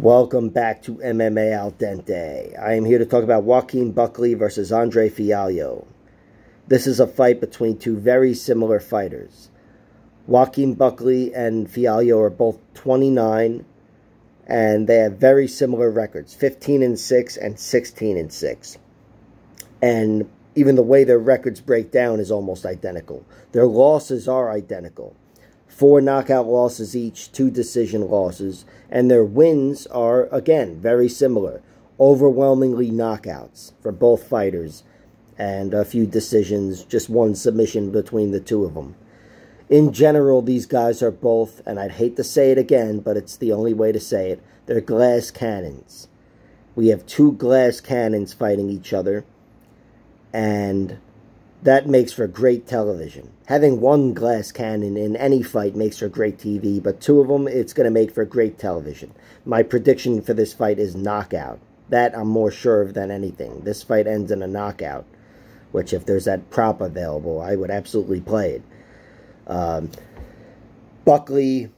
Welcome back to MMA Al Dente. I am here to talk about Joaquin Buckley versus Andre Fialho. This is a fight between two very similar fighters. Joaquin Buckley and Fialho are both 29, and they have very similar records, 15-6 and 16-6. And even the way their records break down is almost identical. Their losses are identical. 4 knockout losses each, 2 decision losses, and their wins are, again, very similar. Overwhelmingly knockouts for both fighters, and a few decisions, just 1 submission between the two of them. In general, these guys are both, and I'd hate to say it again, but it's the only way to say it, they're glass cannons. We have 2 glass cannons fighting each other, and that makes for great television. Having 1 glass cannon in any fight makes for great TV, but 2 of them, it's going to make for great television. My prediction for this fight is knockout. That I'm more sure of than anything. This fight ends in a knockout, which if there's that prop available, I would absolutely play it. Buckley,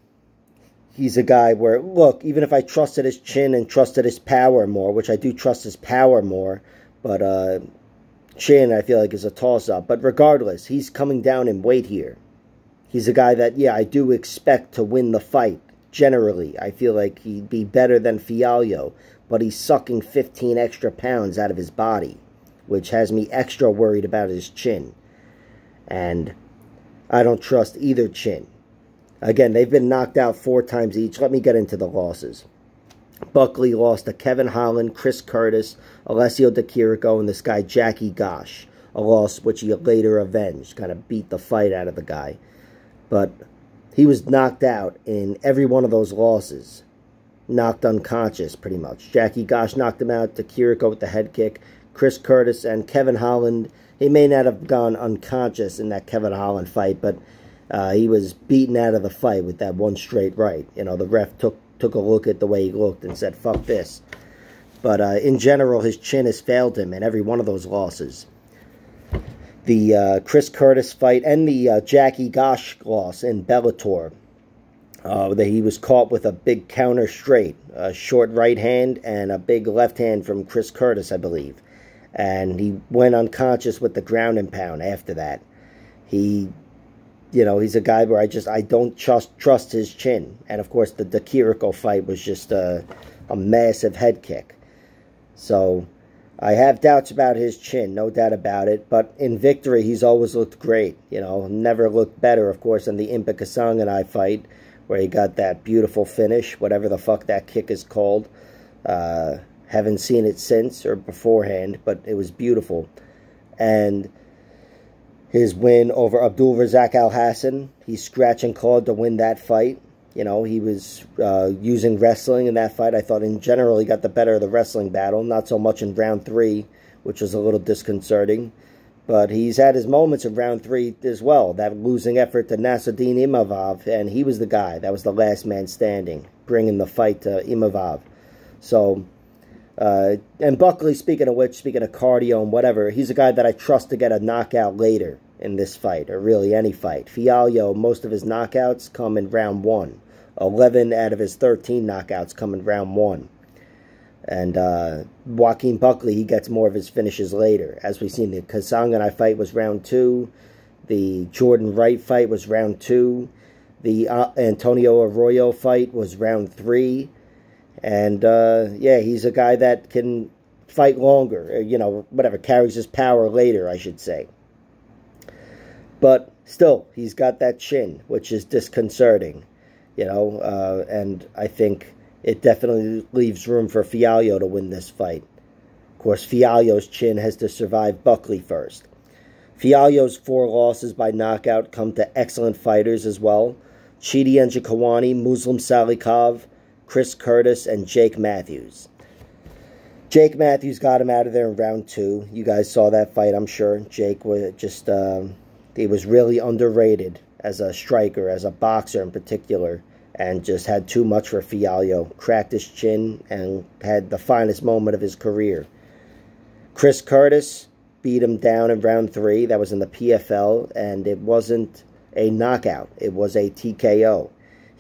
he's a guy where, look, even if I trusted his chin and trusted his power more, which I do trust his power more, but chin, I feel like, is a toss-up. But regardless, he's coming down in weight here. He's a guy that, yeah, I do expect to win the fight. Generally, I feel like he'd be better than Fialho, but he's sucking 15 extra pounds out of his body, which has me extra worried about his chin. And I don't trust either chin. Again, they've been knocked out 4 times each. Let me get into the losses. Buckley lost to Kevin Holland, Chris Curtis, Alessio Di Chirico, and this guy Jackie Gosh. A loss which he later avenged, kind of beat the fight out of the guy. But he was knocked out in every one of those losses. Knocked unconscious, pretty much. Jackie Gosh knocked him out, Di Chirico with the head kick. Chris Curtis and Kevin Holland, he may not have gone unconscious in that Kevin Holland fight, but he was beaten out of the fight with that 1 straight right. You know, the ref took a look at the way he looked and said, fuck this. But in general, his chin has failed him in every one of those losses. The Chris Curtis fight and the Jackie Gosh loss in Bellator, that he was caught with a big counter straight, a short right hand and a big left hand from Chris Curtis, I believe. And he went unconscious with the ground and pound after that. You know, he's a guy where I don't trust his chin. And, of course, the Di Chirico fight was just a massive head kick. So, I have doubts about his chin, no doubt about it. But in victory, he's always looked great. You know, never looked better, of course, than the Impa Kasang and I fight, where he got that beautiful finish, whatever the fuck that kick is called. Haven't seen it since or beforehand, but it was beautiful. And his win over Abdul Razak Al Hassan, he scratched and clawed to win that fight. You know, he was using wrestling in that fight. I thought in general he got the better of the wrestling battle. Not so much in round 3, which was a little disconcerting. But he's had his moments in round 3 as well. That losing effort to Nasruddin Imavov, and he was the guy. That was the last man standing, bringing the fight to Imavov. So, and Buckley, speaking of which, speaking of cardio and whatever, he's a guy that I trust to get a knockout later in this fight, or really any fight. Fialho, most of his knockouts come in round 1. 11 out of his 13 knockouts come in round 1. And Joaquin Buckley, he gets more of his finishes later. As we've seen, the Kasang and I fight was round 2. The Jordan Wright fight was round 2. The Antonio Arroyo fight was round 3. And, yeah, he's a guy that can fight longer, you know, whatever, carries his power later, I should say. But still, he's got that chin, which is disconcerting, you know, and I think it definitely leaves room for Fialho to win this fight. Of course, Fialho's chin has to survive Buckley first. Fialho's 4 losses by knockout come to excellent fighters as well. Chidi Njokuani, Muslim Salikov, Chris Curtis, and Jake Matthews. Jake Matthews got him out of there in round 2. You guys saw that fight, I'm sure. Jake was just, he was really underrated as a striker, as a boxer in particular, and just had too much for Fialho. Cracked his chin and had the finest moment of his career. Chris Curtis beat him down in round 3. That was in the PFL, and it wasn't a knockout. It was a TKO.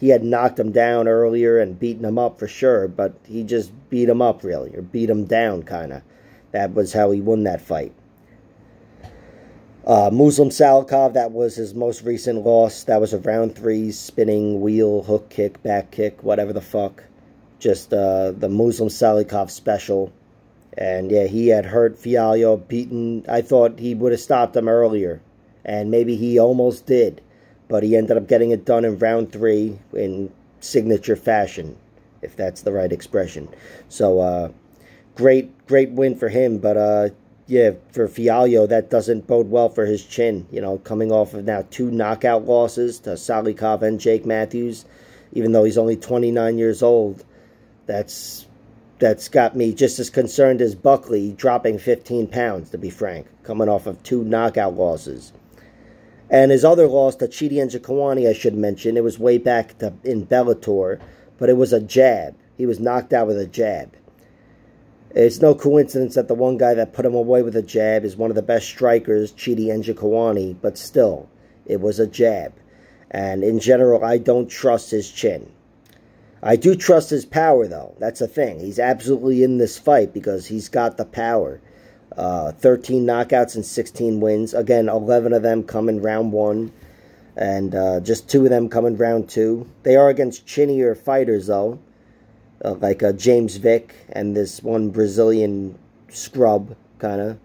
he had knocked him down earlier and beaten him up for sure, but he just beat him up, really, or beat him down, kind of. That was how he won that fight. Muslim Salikov, that was his most recent loss. That was a round 3 spinning wheel, hook kick, back kick, whatever the fuck. Just the Muslim Salikov special. And yeah, he had hurt Fialho, beaten. I thought he would have stopped him earlier. And maybe he almost did. But he ended up getting it done in round 3 in signature fashion, if that's the right expression. So, great win for him. But, yeah, for Fialho, that doesn't bode well for his chin. You know, coming off of now 2 knockout losses to Salikov and Jake Matthews, even though he's only 29 years old, that's got me just as concerned as Buckley dropping 15 pounds, to be frank, coming off of 2 knockout losses. And his other loss to Chidi Njokuani, I should mention, it was way back in Bellator, but it was a jab. He was knocked out with a jab. It's no coincidence that the one guy that put him away with a jab is one of the best strikers, Chidi Njokuani, but still, it was a jab. And in general, I don't trust his chin. I do trust his power, though. That's the thing. He's absolutely in this fight because he's got the power. 13 knockouts and 16 wins. Again, 11 of them come in round 1. And just 2 of them come in round 2. They are against chinnier fighters, though. Like James Vick and this one Brazilian scrub, kind of.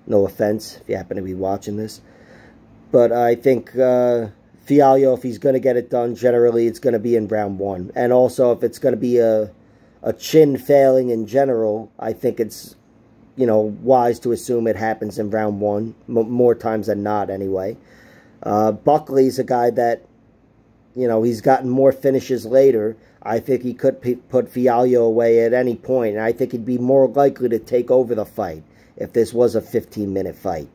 No offense if you happen to be watching this. But I think Fialho, if he's going to get it done, generally it's going to be in round 1. And also, if it's going to be a chin failing in general, I think it's, you know, wise to assume it happens in round 1, more times than not, anyway. Buckley's a guy that, you know, he's gotten more finishes later. I think he could put Fialho away at any point, and I think he'd be more likely to take over the fight if this was a 15-minute fight.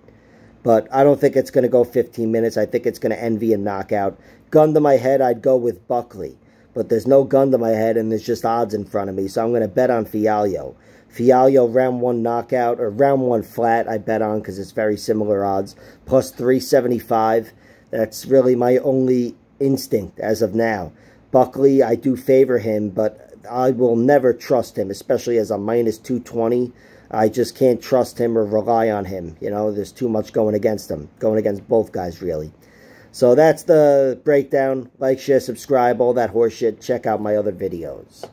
But I don't think it's going to go 15 minutes. I think it's going to end via knockout. Gun to my head, I'd go with Buckley. But there's no gun to my head, and there's just odds in front of me, so I'm going to bet on Fialho. Fialho, round 1 knockout, or round 1 flat, I bet on because it's very similar odds. Plus 375. That's really my only instinct as of now. Buckley, I do favor him, but I will never trust him, especially as a minus 220. I just can't trust him or rely on him. You know, there's too much going against him. Going against both guys, really. So that's the breakdown. Like, share, subscribe, all that horseshit. Check out my other videos.